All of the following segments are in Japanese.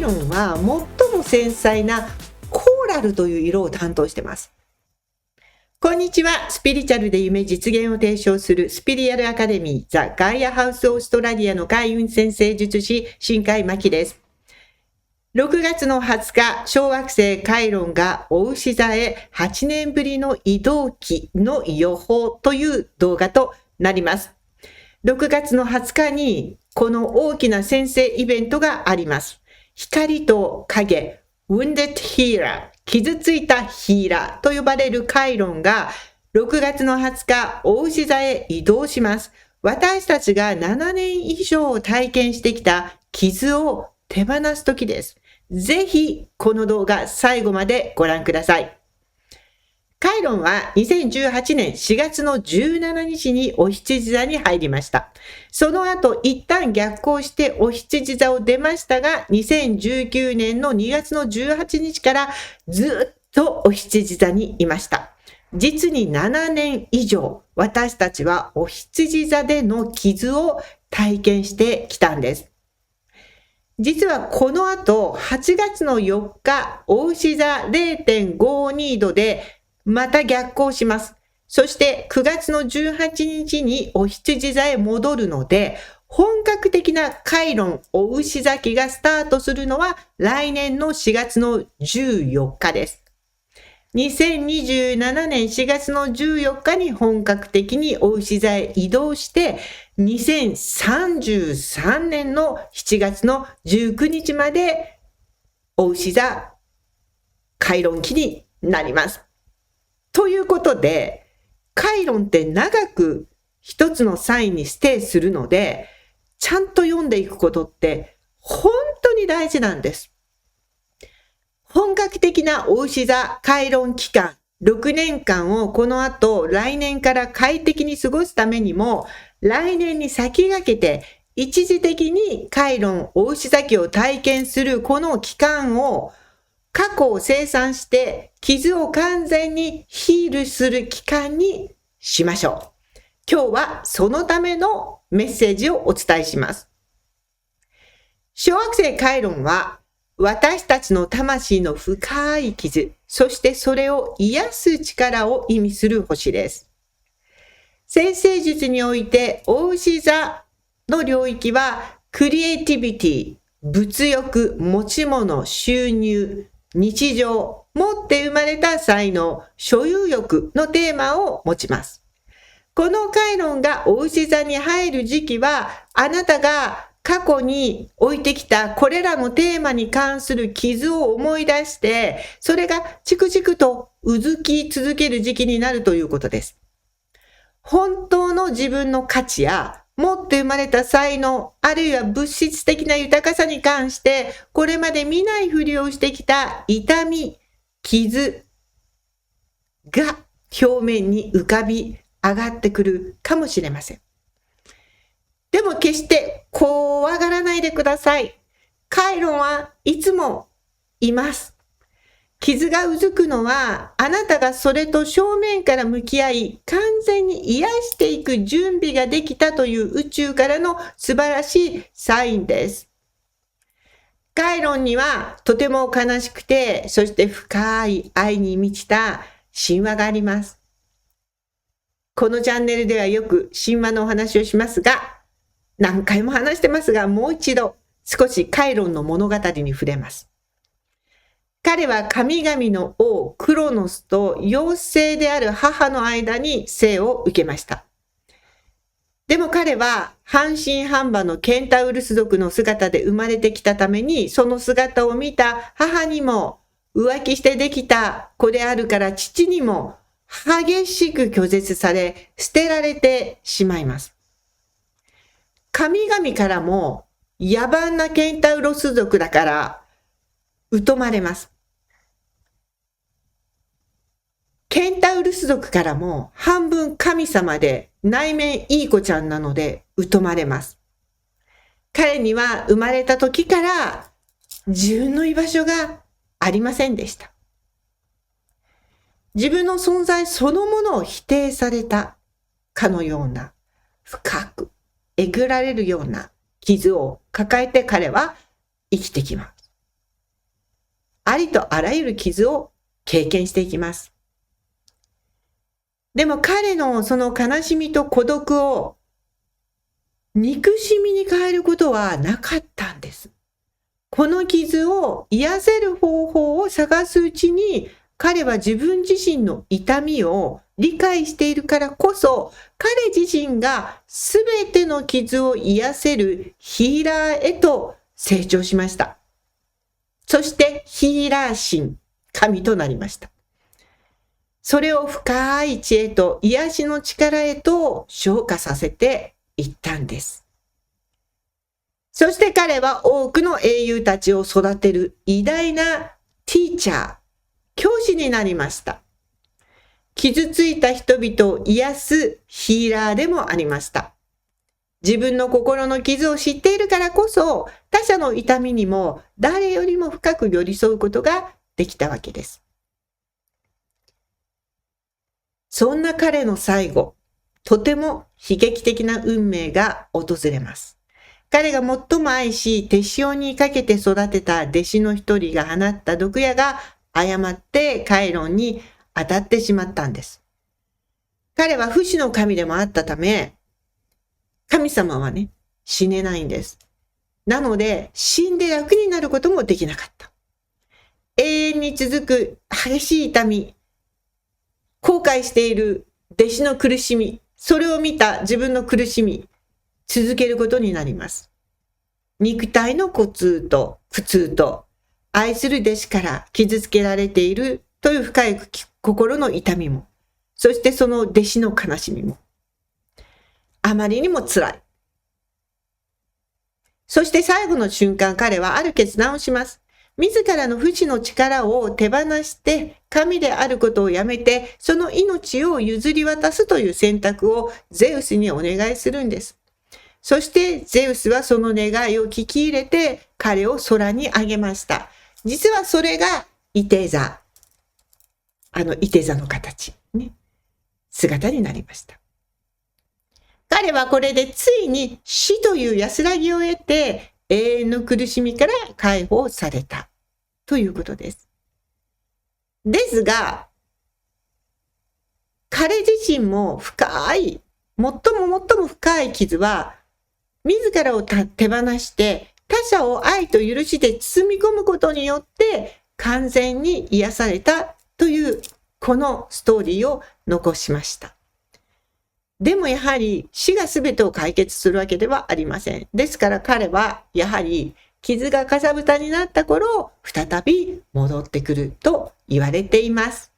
ロンは最も繊細なコーラルという色を担当しています。こんにちは。スピリチュアルで夢実現を提唱するスピリアルアカデミーザ・ガイアハウスオーストラリアの開運先生術師新海真希です。6月の20日、小惑星カイロンが牡牛座へ8年ぶりの移動期の予報という動画となります。6月の20日にこの大きな先生イベントがあります。光と影、Wounded Healer、傷ついたヒーラーと呼ばれるカイロンが6月の20日、牡牛座へ移動します。私たちが7年以上体験してきた傷を手放す時です。ぜひこの動画最後までご覧ください。カイロンは2018年4月の17日にお羊座に入りました。その後一旦逆行してお羊座を出ましたが、2019年の2月の18日からずっとお羊座にいました。実に7年以上、私たちはお羊座での傷を体験してきたんです。実はこの後、8月の4日、牡牛座 0.52 度でまた逆行します。そして9月の18日にお羊座へ戻るので、本格的なカイロン牡牛座期がスタートするのは来年の4月の14日です。2027年4月の14日に本格的に牡牛座へ移動して、2033年の7月の19日まで牡牛座カイロン期になります。ということで、カイロンって長く一つのサインにステイするので、ちゃんと読んでいくことって本当に大事なんです。本格的な牡牛座カイロン期間、6年間をこの後来年から快適に過ごすためにも、来年に先駆けて一時的にカイロン牡牛座期を体験するこの期間を過去を清算して傷を完全にヒールする期間にしましょう。今日はそのためのメッセージをお伝えします。小惑星カイロンは私たちの魂の深い傷、そしてそれを癒す力を意味する星です。占星術において牡牛座の領域はクリエイティビティ、物欲、持ち物、収入、日常、持って生まれた才能、所有欲のテーマを持ちます。このカイロンが牡牛座に入る時期は、あなたが過去に置いてきたこれらのテーマに関する傷を思い出して、それがチクチクとうずき続ける時期になるということです。本当の自分の価値や持って生まれた才能、あるいは物質的な豊かさに関して、これまで見ないふりをしてきた痛み、傷が表面に浮かび上がってくるかもしれません。でも決して怖がらないでください。カイロンはいつもいます。傷がうずくのは、あなたがそれと正面から向き合い、完全に癒していく準備ができたという宇宙からの素晴らしいサインです。カイロンにはとても悲しくて、そして深い愛に満ちた神話があります。このチャンネルではよく神話のお話をしますが、何回も話してますが、もう一度少しカイロンの物語に触れます。彼は神々の王クロノスと妖精である母の間に生を受けました。でも彼は半信半疑のケンタウルス族の姿で生まれてきたために、その姿を見た母にも浮気してできた子であるから父にも激しく拒絶され捨てられてしまいます。神々からも野蛮なケンタウロス族だから疎まれます。ケンタウルス族からも半分神様で内面いい子ちゃんなので疎まれます。彼には生まれた時から自分の居場所がありませんでした。自分の存在そのものを否定されたかのような、深くえぐられるような傷を抱えて彼は生きてきます。ありとあらゆる傷を経験していきます。でも彼のその悲しみと孤独を憎しみに変えることはなかったんです。この傷を癒せる方法を探すうちに、彼は自分自身の痛みを理解しているからこそ、彼自身がすべての傷を癒せるヒーラーへと成長しました。そしてヒーラー神、神となりました。それを深い知恵と癒しの力へと昇華させていったんです。そして彼は多くの英雄たちを育てる偉大なティーチャー、教師になりました。傷ついた人々を癒すヒーラーでもありました。自分の心の傷を知っているからこそ、他者の痛みにも誰よりも深く寄り添うことができたわけです。そんな彼の最後、とても悲劇的な運命が訪れます。彼が最も愛し、手塩にかけて育てた弟子の一人が放った毒矢が誤ってカイロンに当たってしまったんです。彼は不死の神でもあったため、神様はね、死ねないんです。なので、死んで楽になることもできなかった。永遠に続く激しい痛み、後悔している弟子の苦しみ、それを見た自分の苦しみ、続けることになります。肉体の苦痛と、愛する弟子から傷つけられているという深い心の痛みも、そしてその弟子の悲しみも、あまりにも辛い。そして最後の瞬間、彼はある決断をします。自らの不死の力を手放して、神であることをやめて、その命を譲り渡すという選択をゼウスにお願いするんです。そしてゼウスはその願いを聞き入れて、彼を空に上げました。実はそれが射手座。射手座の形、ね、姿になりました。彼はこれでついに死という安らぎを得て、永遠の苦しみから解放されたということです。ですが、彼自身も最も深い傷は、自らを手放して他者を愛と許しで包み込むことによって完全に癒されたというこのストーリーを残しました。でもやはり死が全てを解決するわけではありません。ですから彼はやはり傷がかさぶたになった頃、再び戻ってくると言われています。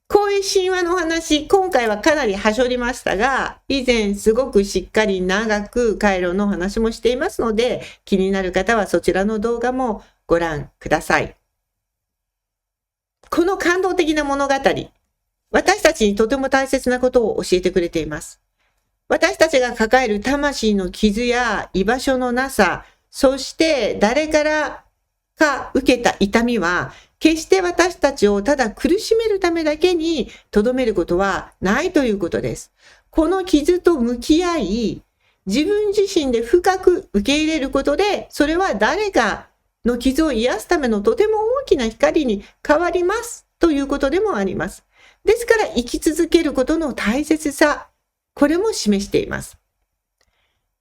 こういう神話の話、今回はかなりはしょりましたが、以前すごくしっかり長くカイロの話もしていますので、気になる方はそちらの動画もご覧ください。この感動的な物語、私たちにとても大切なことを教えてくれています。私たちが抱える魂の傷や居場所のなさ、そして誰からか受けた痛みは、決して私たちをただ苦しめるためだけに留めることはないということです。この傷と向き合い、自分自身で深く受け入れることで、それは誰かの傷を癒すためのとても大きな光に変わりますということでもあります。ですから生き続けることの大切さ、これも示しています。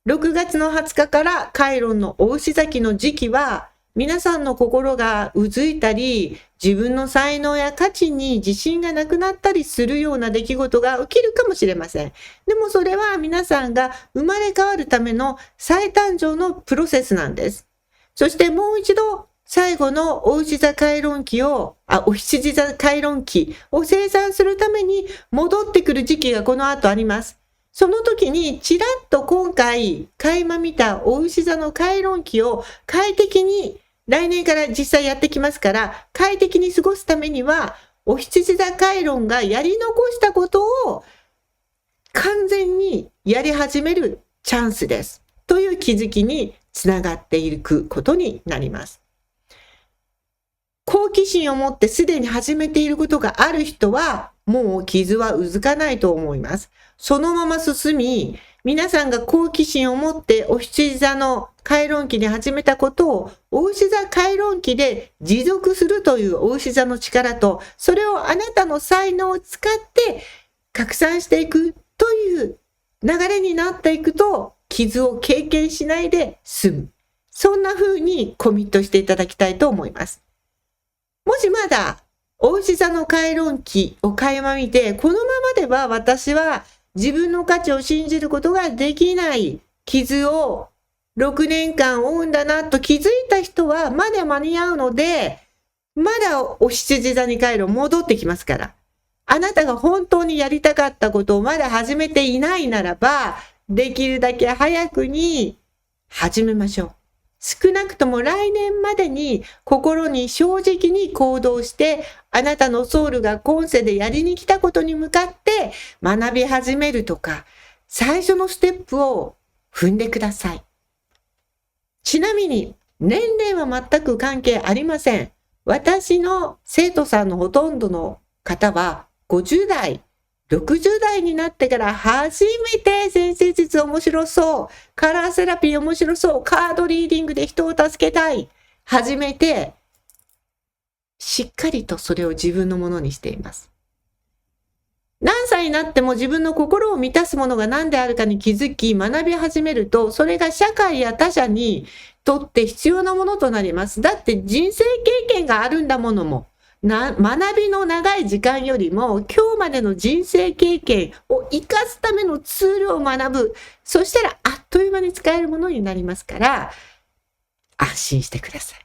6月の20日からカイロンのお牛座期の時期は、皆さんの心がうずいたり、自分の才能や価値に自信がなくなったりするような出来事が起きるかもしれません。でもそれは皆さんが生まれ変わるための再誕生のプロセスなんです。そしてもう一度、最後のお牛座回廊期お羊座回廊期を生産するために戻ってくる時期がこの後あります。その時にちらっと今回垣間見たお牛座の回廊期を快適に来年から実際やってきますから快適に過ごすためにはお羊座回廊がやり残したことを完全にやり始めるチャンスですという気づきにつながっていくことになります。好奇心を持ってすでに始めていることがある人はもう傷はうずかないと思います。そのまま進み、皆さんが好奇心を持ってお羊座の回論期に始めたことを、お牛座回論期で持続するというお牛座の力と、それをあなたの才能を使って拡散していくという流れになっていくと、傷を経験しないで済む。そんな風にコミットしていただきたいと思います。もしまだ、お牛座の回論期を垣間見て、このままでは私は自分の価値を信じることができない傷を6年間負うんだなと気づいた人はまだ間に合うので、まだお羊座に回路戻ってきますから。あなたが本当にやりたかったことをまだ始めていないならば、できるだけ早くに始めましょう。少なくとも来年までに心に正直に行動して、あなたのソウルが今世でやりに来たことに向かって学び始めるとか、最初のステップを踏んでください。ちなみに、年齢は全く関係ありません。私の生徒さんのほとんどの方は50代、60代になってから初めて先生術面白そう、カラーセラピー面白そう、カードリーディングで人を助けたい、始めて、しっかりとそれを自分のものにしています。何歳になっても自分の心を満たすものが何であるかに気づき学び始めると、それが社会や他者にとって必要なものとなります。だって人生経験があるんだものも。学びの長い時間よりも今日までの人生経験を生かすためのツールを学ぶ。そしたらあっという間に使えるものになりますから、安心してください。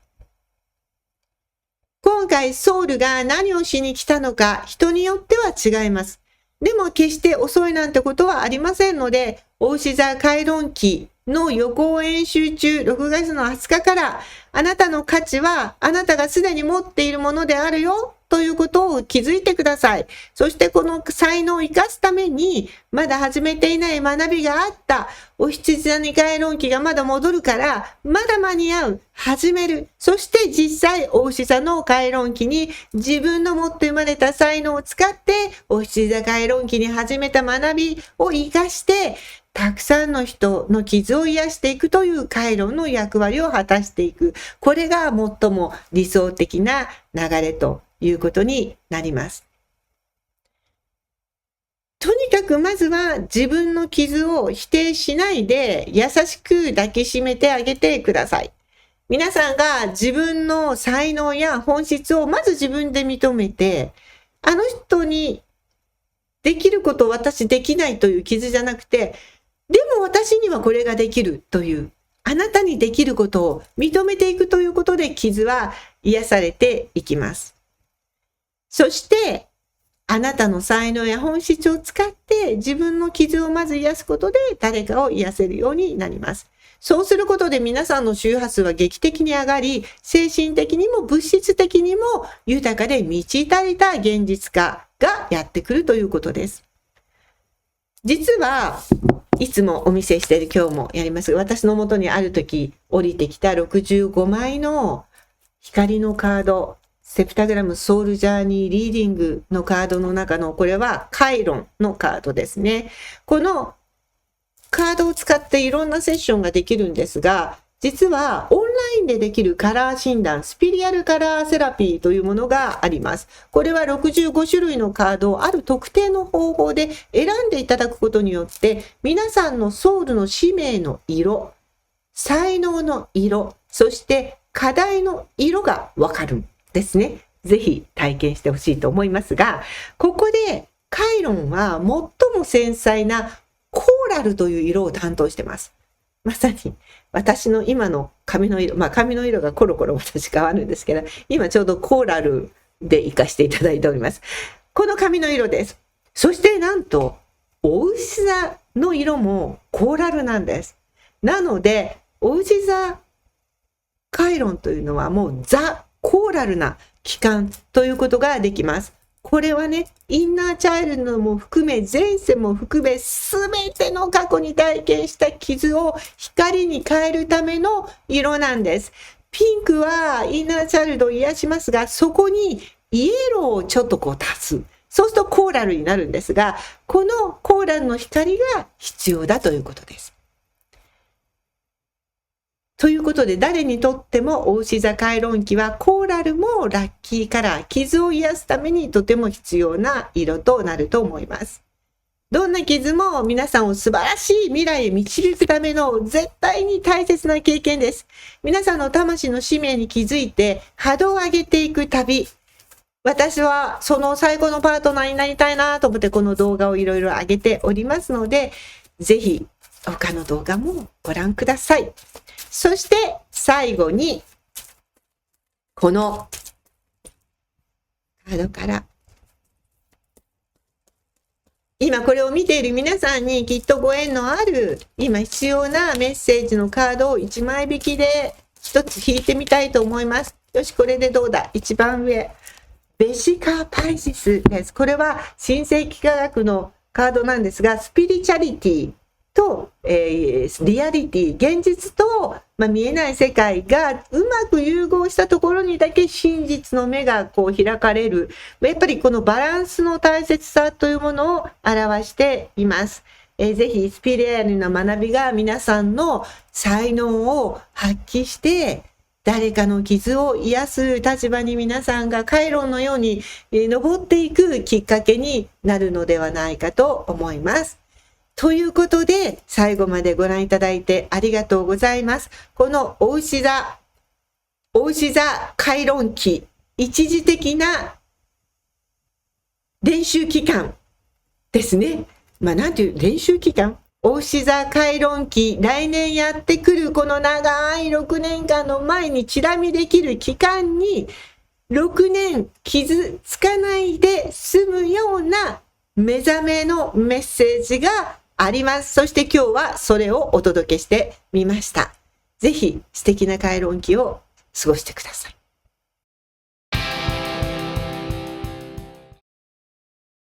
今回ソウルが何をしに来たのか人によっては違います。でも決して遅いなんてことはありませんので、お牛座回論期の予行演習中6月の20日からあなたの価値はあなたがすでに持っているものであるよということを気づいてください。そしてこの才能を生かすためにまだ始めていない学びがあった。お羊座に回論期がまだ戻るからまだ間に合う。始める。そして実際お牛座の回論期に自分の持って生まれた才能を使ってお羊座回論期に始めた学びを生かしてたくさんの人の傷を癒していくという回路の役割を果たしていく。これが最も理想的な流れということになります。とにかくまずは自分の傷を否定しないで優しく抱きしめてあげてください。皆さんが自分の才能や本質をまず自分で認めて、あの人にできることを私できないという傷じゃなくて、でも私にはこれができるという、あなたにできることを認めていくということで傷は癒されていきます。そして、あなたの才能や本質を使って自分の傷をまず癒すことで誰かを癒せるようになります。そうすることで皆さんの周波数は劇的に上がり、精神的にも物質的にも豊かで満ち足りた現実化がやってくるということです。実はいつもお見せしている今日もやりますが、私の元にある時降りてきた65枚の光のカード、セプタグラムソウルジャーニーリーディングのカードの中の、これはカイロンのカードですね。このカードを使っていろんなセッションができるんですが、実はオンラインでできるカラー診断、スピリアルカラーセラピーというものがあります。これは65種類のカードをある特定の方法で選んでいただくことによって、皆さんのソウルの使命の色、才能の色、そして課題の色がわかるんですね。ぜひ体験してほしいと思いますが、ここでカイロンは最も繊細なコーラルという色を担当しています。まさに私の今の髪の色、髪の色がコロコロ私変わるんですけど、今ちょうどコーラルで活かしていただいております。この髪の色です。そしてなんと、お牛座の色もコーラルなんです。なので、お牛座カイロンというのはもうザ・コーラルな期間ということができます。これはね、インナーチャイルドも含め、前世も含め、すべての過去に体験した傷を光に変えるための色なんです。ピンクはインナーチャイルドを癒しますが、そこにイエローをちょっと足す。そうするとコーラルになるんですが、このコーラルの光が必要だということです。ということで、誰にとってもお牛座回論期はコーラルもラッキーカラー、傷を癒すためにとても必要な色となると思います。どんな傷も皆さんを素晴らしい未来へ導くための絶対に大切な経験です。皆さんの魂の使命に気づいて波動を上げていく旅。私はその最後のパートナーになりたいなと思ってこの動画をいろいろ上げておりますので、ぜひ他の動画もご覧ください。そして最後にこのカードから今これを見ている皆さんにきっとご縁のある今必要なメッセージのカードを1枚引きで1つ引いてみたいと思います。よし、これでどうだ。一番上。ベシカーパイシスです。これは新世紀科学のカードなんですが、スピリチャリティと、リアリティ、現実と、見えない世界がうまく融合したところにだけ真実の目がこう開かれる。やっぱりこのバランスの大切さというものを表しています。ぜひスピリチュアルな学びが皆さんの才能を発揮して、誰かの傷を癒す立場に皆さんが回廊のように登っていくきっかけになるのではないかと思います。ということで、最後までご覧いただいてありがとうございます。このお牛座回論期、一時的な練習期間ですね。なんていう練習期間？お牛座回論期、来年やってくるこの長い6年間の前にチラ見できる期間に、6年傷つかないで済むような目覚めのメッセージがあります。そして今日はそれをお届けしてみました。ぜひ素敵な回論期を過ごしてください。